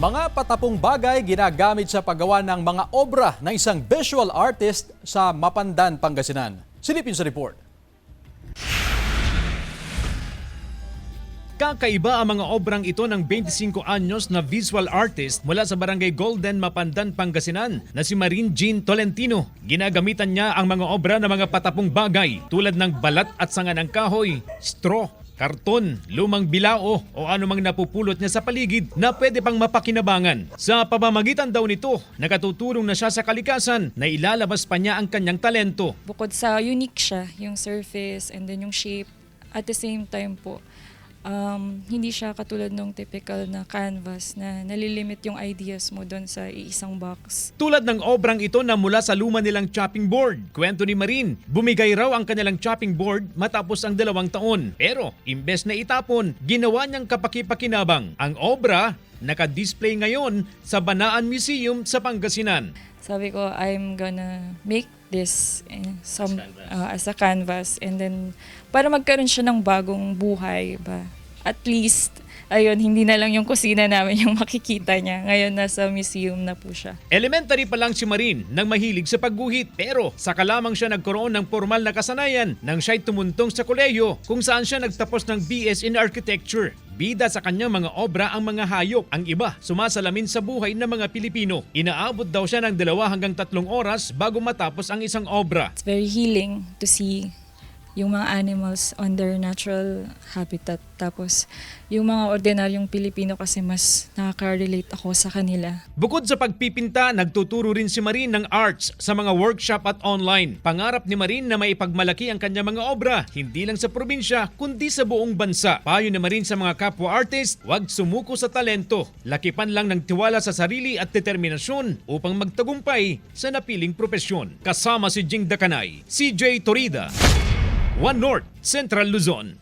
Mga patapong bagay ginagamit sa paggawa ng mga obra ng isang visual artist sa Mapandan, Pangasinan. Silipin sa report. Kakaiba ang mga obrang ito ng 25 anyos na visual artist mula sa Barangay Golden, Mapandan, Pangasinan na si Marine Jean Tolentino. Ginagamitan niya ang mga obra ng mga patapong bagay tulad ng balat at sanga ng kahoy, straw, karton, lumang bilao o anumang napupulot niya sa paligid na pwede pang mapakinabangan. Sa pamamagitan daw nito, nakatutulong na siya sa kalikasan na ilalabas pa niya ang kanyang talento. Bukod sa unique siya, yung surface and then yung shape, at the same time po, hindi siya katulad ng typical na canvas na nalilimit yung ideas mo doon sa iisang box. Tulad ng obrang ito na mula sa luma nilang chopping board. Kwento ni Marine, bumigay raw ang kanilang chopping board matapos ang 2 taon. Pero imbes na itapon, ginawa niyang kapakipakinabang. Ang obra naka-display ngayon sa Banaan Museum sa Pangasinan. Sabi ko, I'm gonna make this as a canvas and then para magkaroon siya ng bagong buhay ba. At least, ayun, hindi na lang yung kusina namin yung makikita niya. Ngayon nasa museum na po siya. Elementary pa lang si Marine nang mahilig sa pagguhit pero saka lamang siya nagkaroon ng formal na kasanayan nang siya'y tumuntong sa kolehiyo kung saan siya nagtapos ng BS in Architecture. Bida sa kanyang mga obra ang mga hayop, ang iba sumasalamin sa buhay ng mga Pilipino. Inaabot daw siya ng 2 hanggang 3 oras bago matapos ang isang obra. It's very healing to see yung mga animals on their natural habitat. Tapos, yung mga ordinaryong Pilipino kasi mas nakaka-relate ako sa kanila. Bukod sa pagpipinta, nagtuturo rin si Marine ng arts sa mga workshop at online. Pangarap ni Marine na maipagmalaki ang kanyang mga obra, hindi lang sa probinsya, kundi sa buong bansa. Payo ni Marine sa mga kapwa artist, huwag sumuko sa talento. Lakipan lang ng tiwala sa sarili at determinasyon upang magtagumpay sa napiling propesyon. Kasama si Jing Dakanay, CJ Torida, One North, Central Luzon.